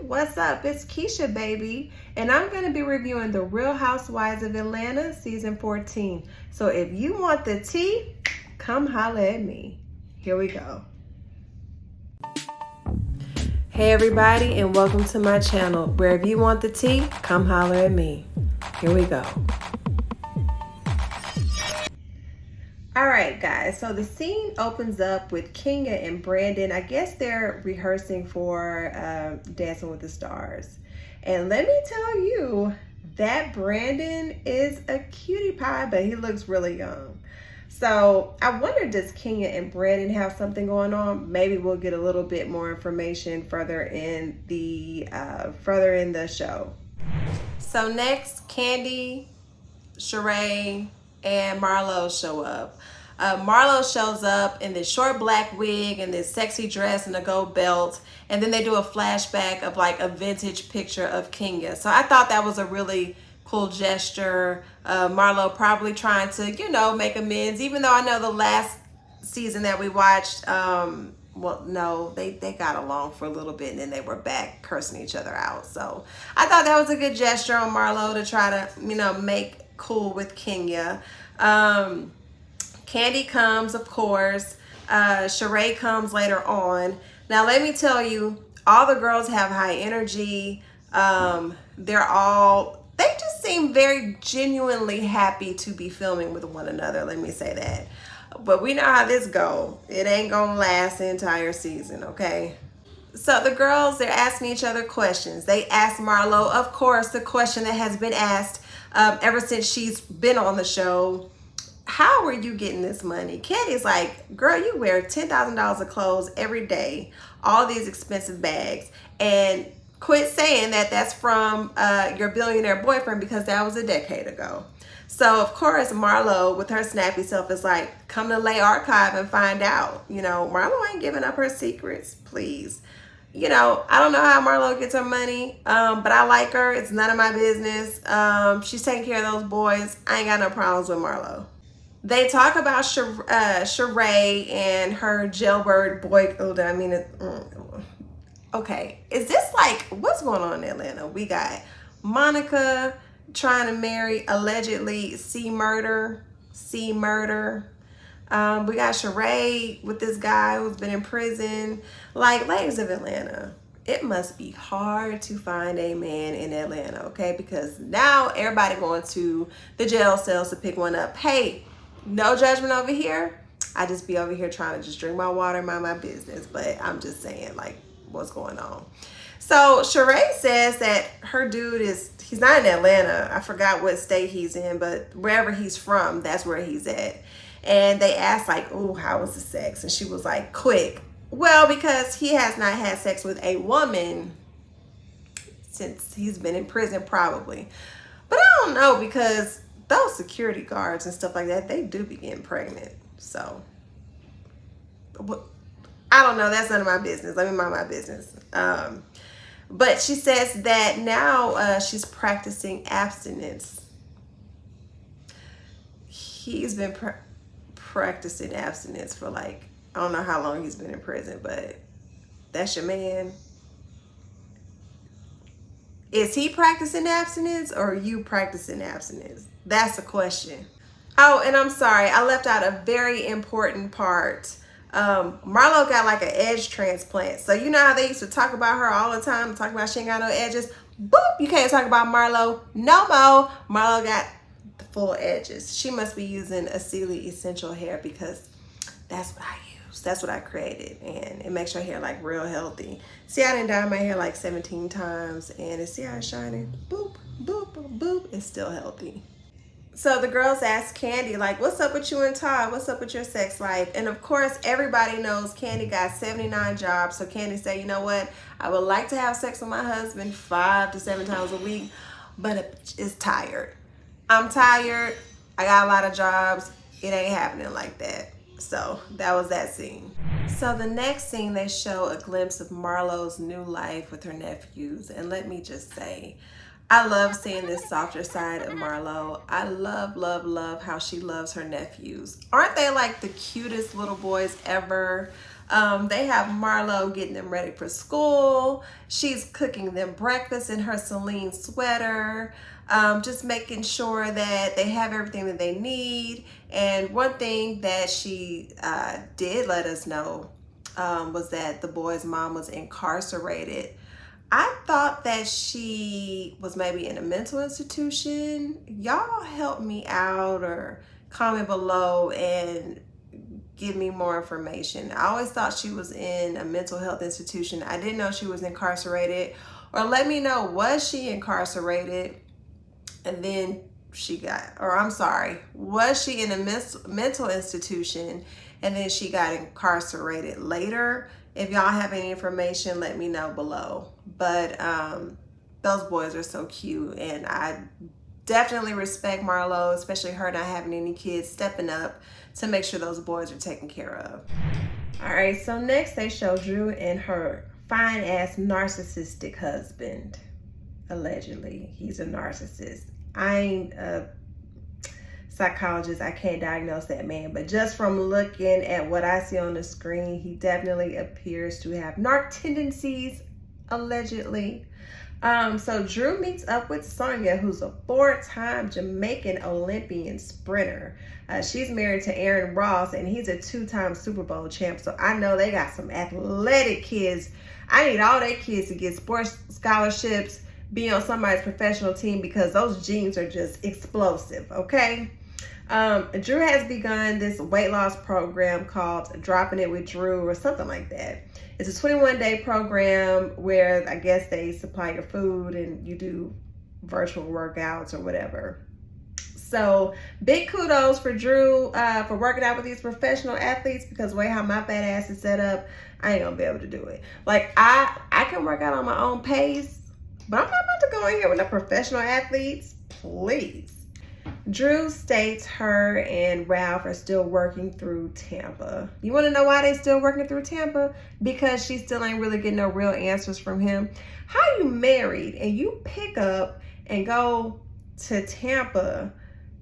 what's up? It's Keisha, baby, and I'm going to be reviewing The Real Housewives of Atlanta season 14. So if you want the tea, come holla at me. Here we go. Hey everybody, and welcome to my channel, where if you want the tea, come holler at me. Here we go. All right, guys, so the scene opens up with Kenya and Brandon. I guess they're rehearsing for Dancing with the Stars. And let me tell you, that Brandon is a cutie pie, but he looks really young. So I wonder, does Kenya and Brandon have something going on? Maybe we'll get a little bit more information further in the show. So next, Kandi, Sheree, and Marlo show up. Marlo shows up in this short black wig and this sexy dress and a gold belt, and then they do a flashback of like a vintage picture of Kenya. So I thought that was a really cool gesture. Marlo probably trying to, make amends, even though I know the last season that we watched, well, no, they got along for a little bit and then they were back cursing each other out. So I thought that was a good gesture on Marlo to try to, make cool with Kenya. Kandi comes, of course. Sheree comes later on. Now, let me tell you, all the girls have high energy. They just seem very genuinely happy to be filming with one another. Let me say that. But we know how this go. It ain't gonna last the entire season, okay? So the girls, they're asking each other questions. They asked Marlo, of course, the question that has been asked ever since she's been on the show. How are you getting this money? Kandi's like, girl, you wear $10,000 of clothes every day, all these expensive bags, and quit saying that that's from your billionaire boyfriend, because that was a decade ago. So of course, Marlo, with her snappy self, is like, come to Lay Archive and find out. Marlo ain't giving up her secrets, please. I don't know how Marlo gets her money, but I like her. It's none of my business. She's taking care of those boys. I ain't got no problems with Marlo. They talk about Sheree and her jailbird boy. Okay, is this like, what's going on in Atlanta? We got Monica trying to marry allegedly C Murder. We got Sheree with this guy who's been in prison. Like, ladies of Atlanta, it must be hard to find a man in Atlanta, okay? Because now everybody going to the jail cells to pick one up. Hey, no judgment over here. I just be over here trying to just drink my water and mind my business. But I'm just saying, like, what's going on? So Sheree says that her dude he's not in Atlanta. I forgot what state he's in, but wherever he's from, that's where he's at. And they asked, like, oh, how was the sex? And she was like, quick. Well, because he has not had sex with a woman since he's been in prison, probably. But I don't know, because those security guards and stuff like that, they do be getting pregnant. So I don't know. That's none of my business. Let me mind my business. But she says that now she's practicing abstinence. He's been practicing abstinence for, like, I don't know how long he's been in prison, but that's your man. Is he practicing abstinence or are you practicing abstinence? That's the question. Oh, and I'm sorry, I left out a very important part. Marlo got like an edge transplant. So you know how they used to talk about her all the time, talk about she ain't got no edges? Boop, you can't talk about Marlo no more. Marlo got the full edges. She must be using Asili Essential Hair, because that's what I use. That's what I created, and it makes your hair like real healthy. See, I done dyed my hair like 17 times, and see how it's shining? Boop, boop, boop. It's still healthy. So the girls asked Kandi, like, what's up with you and Todd? What's up with your sex life? And of course, everybody knows Kandi got 79 jobs. So Kandi said, you know what? I would like to have sex with my husband 5 to 7 times a week, but it's tired. I'm tired. I got a lot of jobs. It ain't happening like that. So that was that scene. So the next scene, they show a glimpse of Marlo's new life with her nephews. And let me just say, I love seeing this softer side of Marlo. I love, love, love how she loves her nephews. Aren't they like the cutest little boys ever? They have Marlo getting them ready for school. She's cooking them breakfast in her Celine sweater. Just making sure that they have everything that they need. And one thing that she did let us know was that the boy's mom was incarcerated. I thought that she was maybe in a mental institution. Y'all help me out or comment below and give me more information. I always thought she was in a mental health institution. I didn't know she was incarcerated. Or let me know, was she incarcerated and then she got, or I'm sorry, was she in a mental institution and then she got incarcerated later? If y'all have any information, let me know below. But those boys are so cute, and I definitely respect Marlo, especially her not having any kids, stepping up to make sure those boys are taken care of. All right, so next they show Drew and her fine ass narcissistic husband. Allegedly, he's a narcissist. I ain't a psychologist, I can't diagnose that man, but just from looking at what I see on the screen, he definitely appears to have narc tendencies, allegedly. So Drew meets up with Sanya, who's a 4-time Jamaican Olympian sprinter. She's married to Aaron Ross, and he's a 2-time Super Bowl champ. So I know they got some athletic kids. I need all their kids to get sports scholarships, be on somebody's professional team, because those genes are just explosive, okay? Drew has begun this weight loss program called Dropping It with Drew or something like that. It's a 21-day program where I guess they supply your food and you do virtual workouts or whatever. So big kudos for Drew for working out with these professional athletes, because the way how my fat ass is set up, I ain't gonna be able to do it. Like I can work out on my own pace, but I'm not about to go in here with the professional athletes, please. Drew states her and Ralph are still working through Tampa. You want to know why they still working through Tampa? Because she still ain't really getting no real answers from him. How you married and you pick up and go to Tampa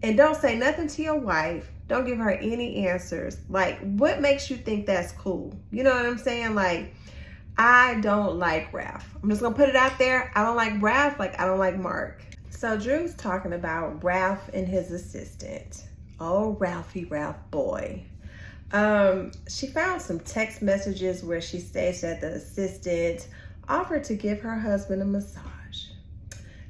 and don't say nothing to your wife, don't give her any answers? Like, what makes you think that's cool? You know what I'm saying? Like, I don't like Ralph. I'm just gonna put it out there. I don't like Ralph like I don't like Mark. So Drew's talking about Ralph and his assistant. Oh, Ralphie, Ralph boy. She found some text messages where she states that the assistant offered to give her husband a massage.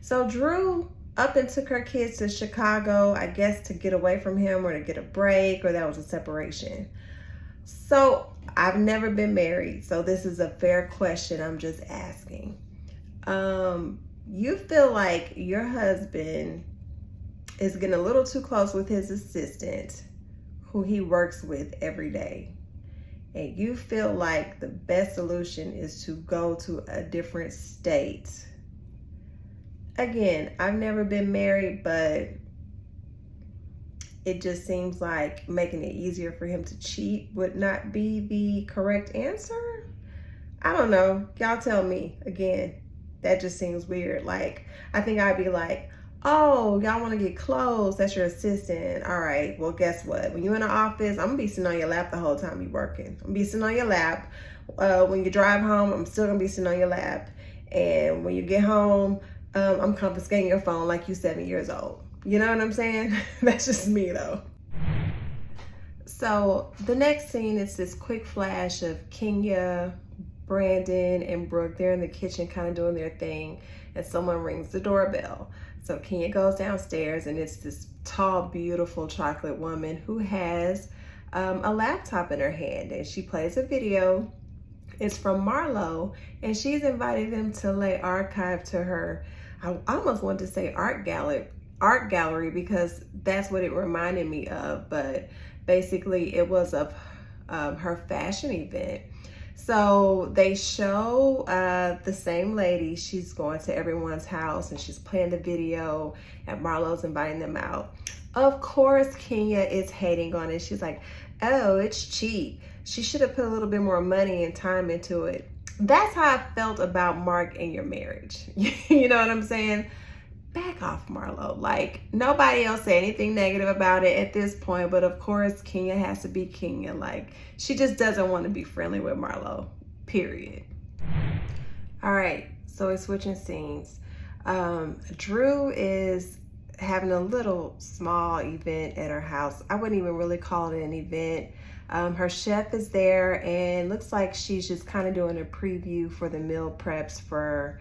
So Drew up and took her kids to Chicago, I guess to get away from him or to get a break, or that was a separation. So I've never been married, so this is a fair question I'm just asking. You feel like your husband is getting a little too close with his assistant, who he works with every day, and you feel like the best solution is to go to a different state. Again, I've never been married, but it just seems like making it easier for him to cheat would not be the correct answer. I don't know. Y'all tell me. Again, that just seems weird. Like, I think I'd be like, oh, y'all want to get clothes? That's your assistant. All right. Well, guess what? When you're in the office, I'm going to be sitting on your lap the whole time you're working. I'm going to be sitting on your lap. When you drive home, I'm still going to be sitting on your lap. And when you get home, I'm confiscating your phone like you're 7 years old. You know what I'm saying? That's just me, though. So the next scene is this quick flash of Kenya, Brandon, and Brooke. They're in the kitchen kind of doing their thing, and someone rings the doorbell. So Kenya goes downstairs, and it's this tall, beautiful chocolate woman who has a laptop in her hand, and she plays a video. It's from Marlo, and she's invited them to lay archive to her. I almost wanted to say art gallery because that's what it reminded me of, but basically it was of her fashion event. So they show the same lady. She's going to everyone's house and she's playing the video, and Marlo's inviting them out. Of course, Kenya is hating on it. She's like, oh, it's cheap. She should have put a little bit more money and time into it. That's how I felt about Mark and your marriage. You know what I'm saying? back off, Marlo. Like, nobody else said anything negative about it at this point, but of course, Kenya has to be Kenya. Like, she just doesn't want to be friendly with Marlo, period. All right, so we're switching scenes. Drew is having a little small event at her house. I wouldn't even really call it an event. Her chef is there, and looks like she's just kind of doing a preview for the meal preps for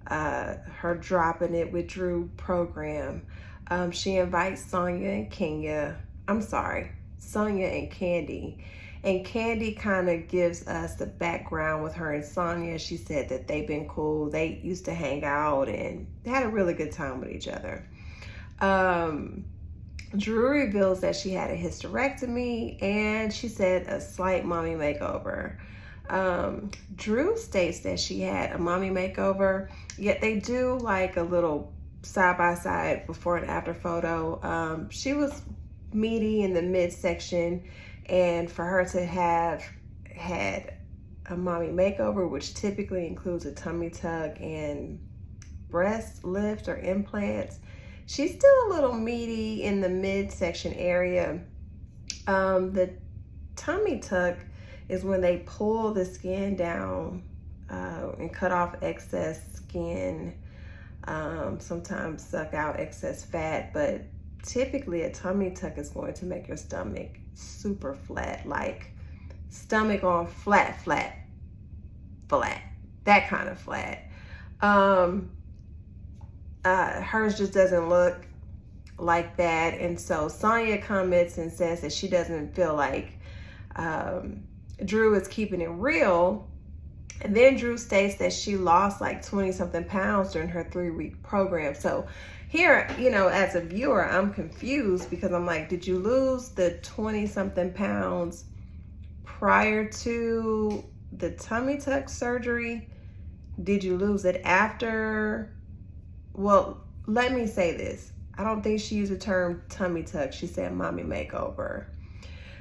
her Dropping It with Drew program. She invites Sanya and Kandi, and Kandi kind of gives us the background with her and Sanya. She said that they've been cool. They used to hang out and they had a really good time with each other. Drew reveals that she had a hysterectomy, and she said a slight mommy makeover. Drew states that she had a mommy makeover, yet they do like a little side-by-side before and after photo. She was meaty in the midsection, and for her to have had a mommy makeover, which typically includes a tummy tuck and breast lift or implants, she's still a little meaty in the midsection area. The tummy tuck is when they pull the skin down and cut off excess skin, sometimes suck out excess fat, but typically a tummy tuck is going to make your stomach super flat, like stomach on flat, that kind of flat. Hers just doesn't look like that, and so Sanya comments and says that she doesn't feel like Drew is keeping it real. And then Drew states that she lost like 20-something pounds during her 3-week program. So here, you know, as a viewer, I'm confused because I'm like, did you lose the 20-something pounds prior to the tummy tuck surgery? Did you lose it after? Well, let me say this. I don't think she used the term tummy tuck. She said mommy makeover.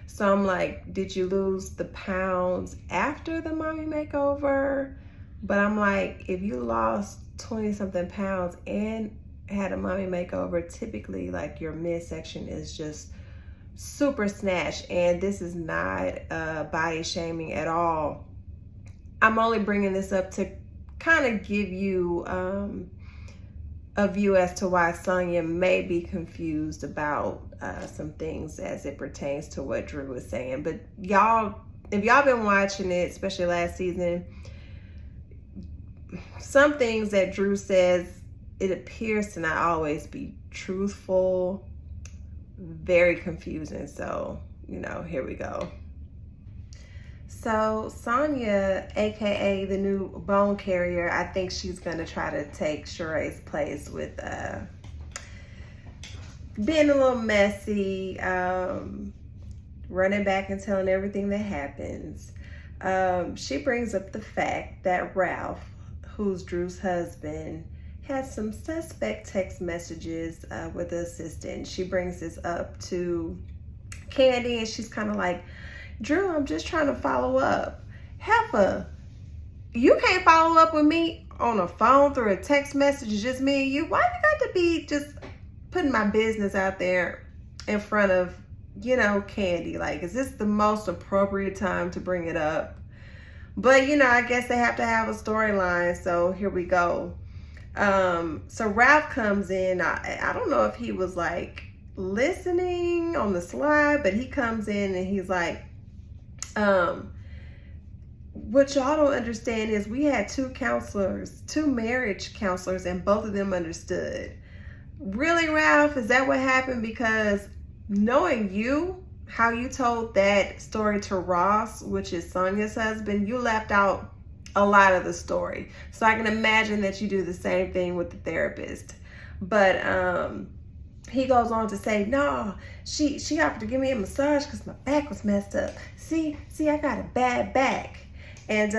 So I'm like, did you lose the pounds after the mommy makeover? But I'm like, if you lost 20-something pounds and had a mommy makeover, typically like your midsection is just super snatched. And this is not body shaming at all. I'm only bringing this up to kind of give you a view as to why Sanya may be confused about some things as it pertains to what Drew was saying. But y'all, if y'all been watching it, especially last season, some things that Drew says, it appears to not always be truthful, very confusing. So, you know, here we go. So Sanya, aka the new bone carrier, I think she's gonna try to take Sheree's place with being a little messy, running back and telling everything that happens. She brings up the fact that Ralph, who's Drew's husband, had some suspect text messages with the assistant. She brings this up to Kandi, and she's kind of like, Drew, I'm just trying to follow up. Heifer, you can't follow up with me on a phone through a text message, just me and you. Why you got to be just putting my business out there in front of, you know, Kandi? Like, is this the most appropriate time to bring it up? But, you know, I guess they have to have a storyline, so here we go. So Ralph comes in. I don't know if he was like listening on the slide, but he comes in and he's like, what y'all don't understand is we had two marriage counselors, and both of them understood. Really, Ralph? Is that what happened? Because knowing you, how you told that story to Ross, which is Sanya's husband, you left out a lot of the story. So I can imagine that you do the same thing with the therapist. But he goes on to say, no, she offered to give me a massage because my back was messed up. See, I got a bad back. And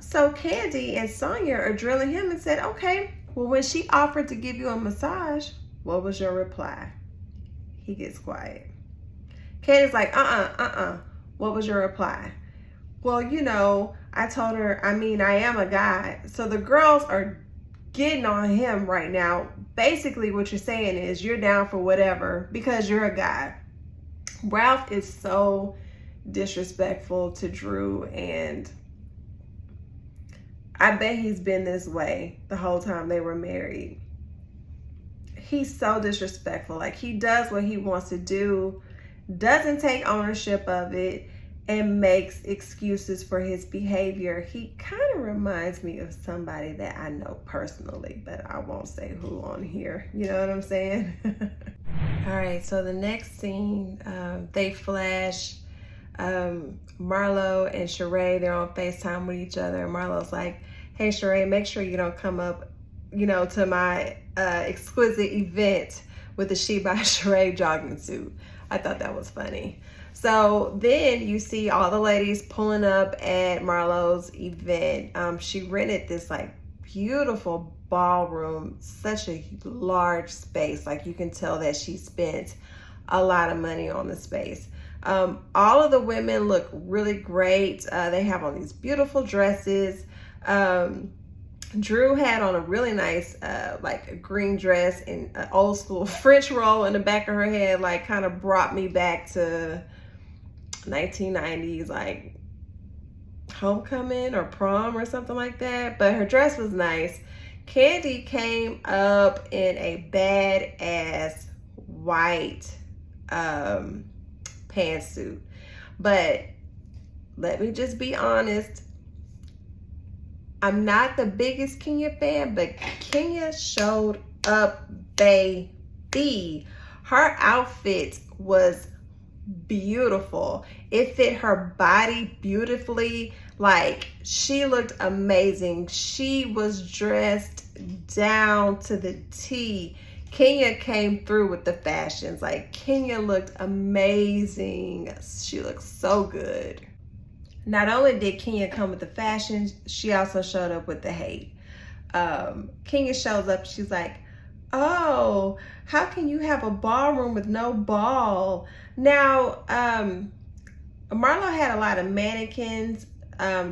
so Kandi and Sanya are drilling him and said, okay, well, when she offered to give you a massage, what was your reply? He gets quiet. Kandi's like, what was your reply? Well, you know, I told her, I am a guy. So the girls are getting on him right now. Basically what you're saying is you're down for whatever because you're a guy. Ralph is so disrespectful to Drew, and I bet he's been this way the whole time they were married. He's so disrespectful. Like, he does what he wants to do, doesn't take ownership of it, and makes excuses for his behavior. He kind of reminds me of somebody that I know personally, but I won't say who on here. You know what I'm saying? All right, so the next scene, they flash Marlo and Sheree. They're on FaceTime with each other. And Marlo's like, hey, Sheree, make sure you don't come up, to my exquisite event with the She by Sheree jogging suit. I thought that was funny. So then you see all the ladies pulling up at Marlo's event. She rented this like beautiful ballroom, such a large space. Like, you can tell that she spent a lot of money on the space. All of the women look really great. They have on these beautiful dresses. Drew had on a really nice like a green dress and an old school French roll in the back of her head, like kind of brought me back to 1990s, like homecoming or prom or something like that. But her dress was nice. Kandi came up in a badass white pantsuit. But let me just be honest, I'm not the biggest Kenya fan, but Kenya showed up, baby. Her outfit was beautiful. It fit her body beautifully. Like, she looked amazing. She was dressed down to the T. Kenya came through with the fashions. Like, Kenya looked amazing. She looked so good. Not only did Kenya come with the fashion, she also showed up with the hate. Kenya shows up, she's like, oh, how can you have a ballroom with no ball? Now, Marlo had a lot of mannequins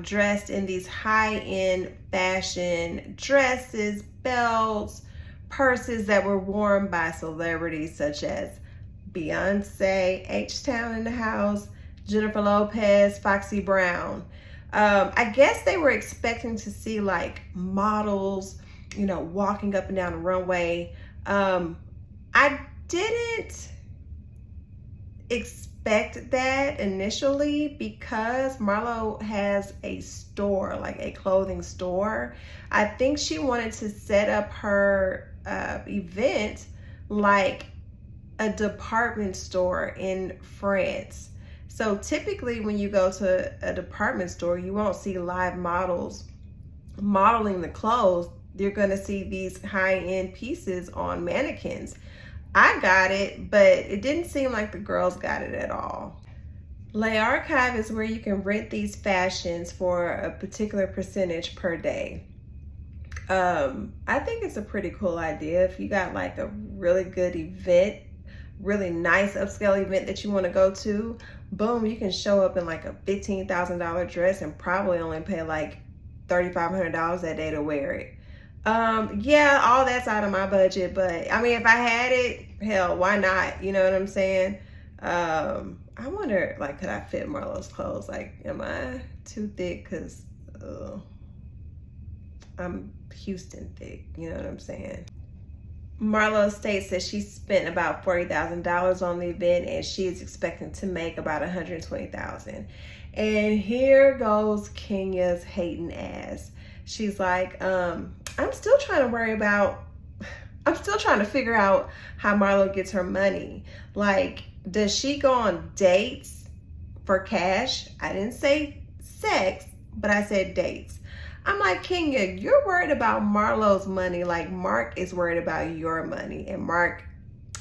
dressed in these high-end fashion dresses, belts, purses that were worn by celebrities such as Beyonce, H-Town in the house, Jennifer Lopez, Foxy Brown. I guess they were expecting to see like models, walking up and down the runway. I didn't expect that initially because Marlo has a store, like a clothing store. I think she wanted to set up her event like a department store in France. So typically when you go to a department store, you won't see live models modeling the clothes. You're gonna see these high-end pieces on mannequins. I got it, but it didn't seem like the girls got it at all. Les Archives is where you can rent these fashions for a particular percentage per day. I think it's a pretty cool idea. If you got like a really good event, really nice upscale event that you want to go to, boom, you can show up in like a $15,000 dress and probably only pay like $3,500 that day to wear it. Yeah, all that's out of my budget, but I mean, if I had it, hell, why not? You know what I'm saying? I wonder, like, could I fit Marlo's clothes? Like, am I too thick? Cause I'm Houston thick, you know what I'm saying? Marlo states that she spent about $40,000 on the event and she is expecting to make about $120,000. And here goes Kenya's hating ass. She's like, I'm still trying to figure out how Marlo gets her money. Like, does she go on dates for cash? I didn't say sex, but I said dates. I'm like, Kenya, you're worried about Marlo's money like Mark is worried about your money. And Mark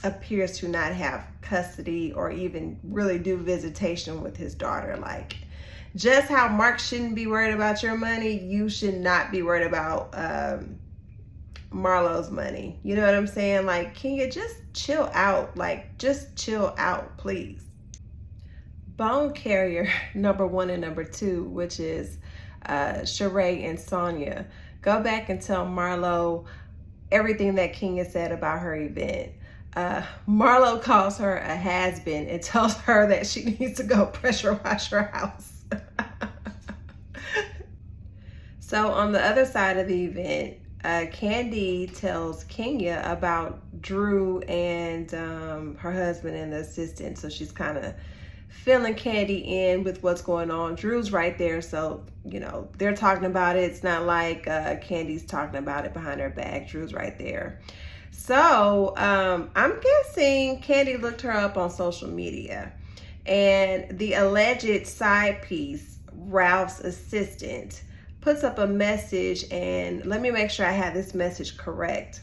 appears to not have custody or even really do visitation with his daughter. Like, just how Mark shouldn't be worried about your money, you should not be worried about Marlo's money. You know what I'm saying? Like, Kenya, just chill out. Like, just chill out, please. Bone carrier number 1 and number 2, which is Sheree and Sanya, go back and tell Marlo everything that Kenya said about her event. Marlo calls her a has-been and tells her that she needs to go pressure wash her house. So on the other side of the event, Kandi tells Kenya about Drew and her husband and the assistant. So she's kind of filling Kandi in with what's going on. Drew's right there, so you know they're talking about it. It's not like Kandi's talking about it behind her back. Drew's right there. So I'm guessing Kandi looked her up on social media, and the alleged side piece, Ralph's assistant, puts up a message, and let me make sure I have this message correct.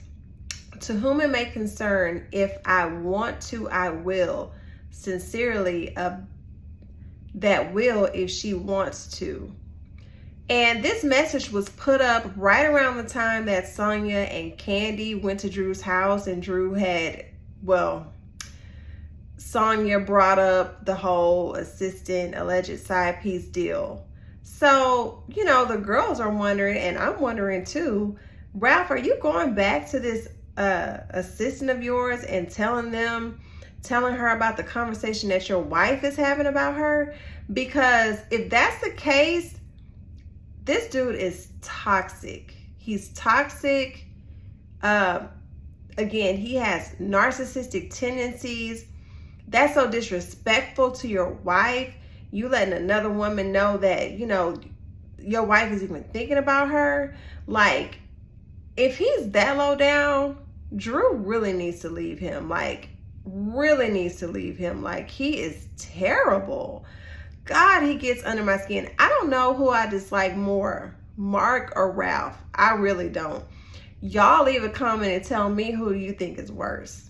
To whom it may concern, if I want to, I will. Sincerely, that will if she wants to. And this message was put up right around the time that Sanya and Kandi went to Drew's house, and Drew had, well, Sanya brought up the whole assistant alleged side piece deal. So, you know, the girls are wondering, and I'm wondering too, Ralph, are you going back to this assistant of yours and telling her about the conversation that your wife is having about her? Because if that's the case, this dude is toxic. He's toxic. Again, he has narcissistic tendencies. That's so disrespectful to your wife. You letting another woman know that, you know, your wife is even thinking about her. Like, if he's that low down, Drew really needs to leave him. Like, really needs to leave him. Like, he is terrible. God, he gets under my skin. I don't know who I dislike more, Mark or Ralph. I really don't. Y'all leave a comment and tell me who you think is worse.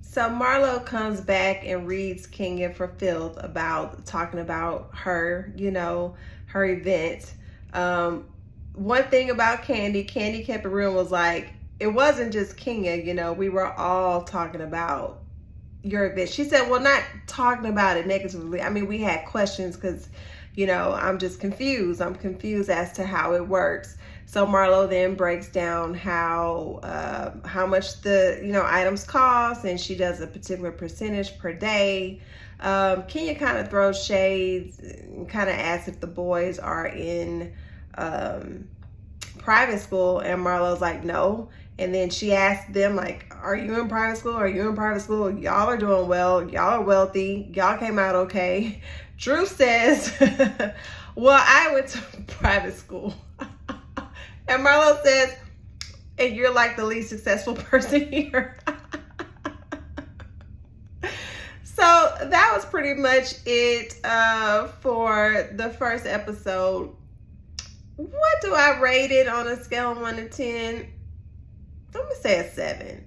So Marlo comes back and reads Kenya for filth about talking about her, you know, her event. One thing about Kandi kept it real, was like, it wasn't just Kenya, you know, we were all talking about your event. She said, well, not talking about it negatively. I mean, we had questions because, you know, I'm just confused. I'm confused as to how it works. So Marlo then breaks down how much the, you know, items cost, and she does a particular percentage per day. Kenya kind of throws shades and kind of asks if the boys are in private school, and Marlo's like, no. And then she asked them, like, are you in private school? Are you in private school? Y'all are doing well. Y'all are wealthy. Y'all came out okay. Drew says, well, I went to private school. And Marlo says, and you're like the least successful person here. So that was pretty much it for the first episode. What do I rate it on a scale of 1 to 10? I'm gonna say a 7.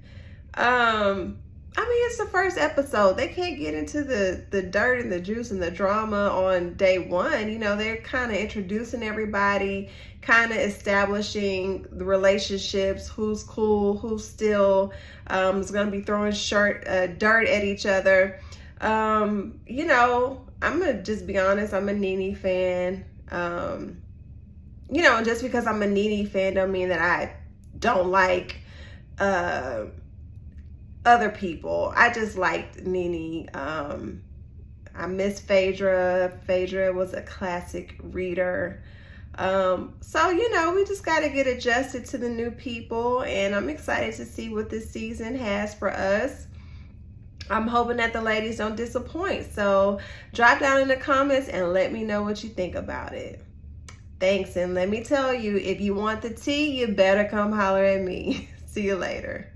I mean, it's the first episode. They can't get into the dirt and the juice and the drama on day one. You know, they're kind of introducing everybody, kind of establishing the relationships, who's cool, who's still is going to be throwing dirt at each other. You know, I'm going to just be honest. I'm a Nene fan. You know, just because I'm a Nene fan don't mean that I don't like other people. I just liked Nene. I miss Phaedra. Phaedra was a classic reader. So, you know, we just got to get adjusted to the new people, and I'm excited to see what this season has for us. I'm hoping that the ladies don't disappoint. So drop down in the comments and let me know what you think about it. Thanks, and let me tell you, if you want the tea, you better come holler at me. See you later.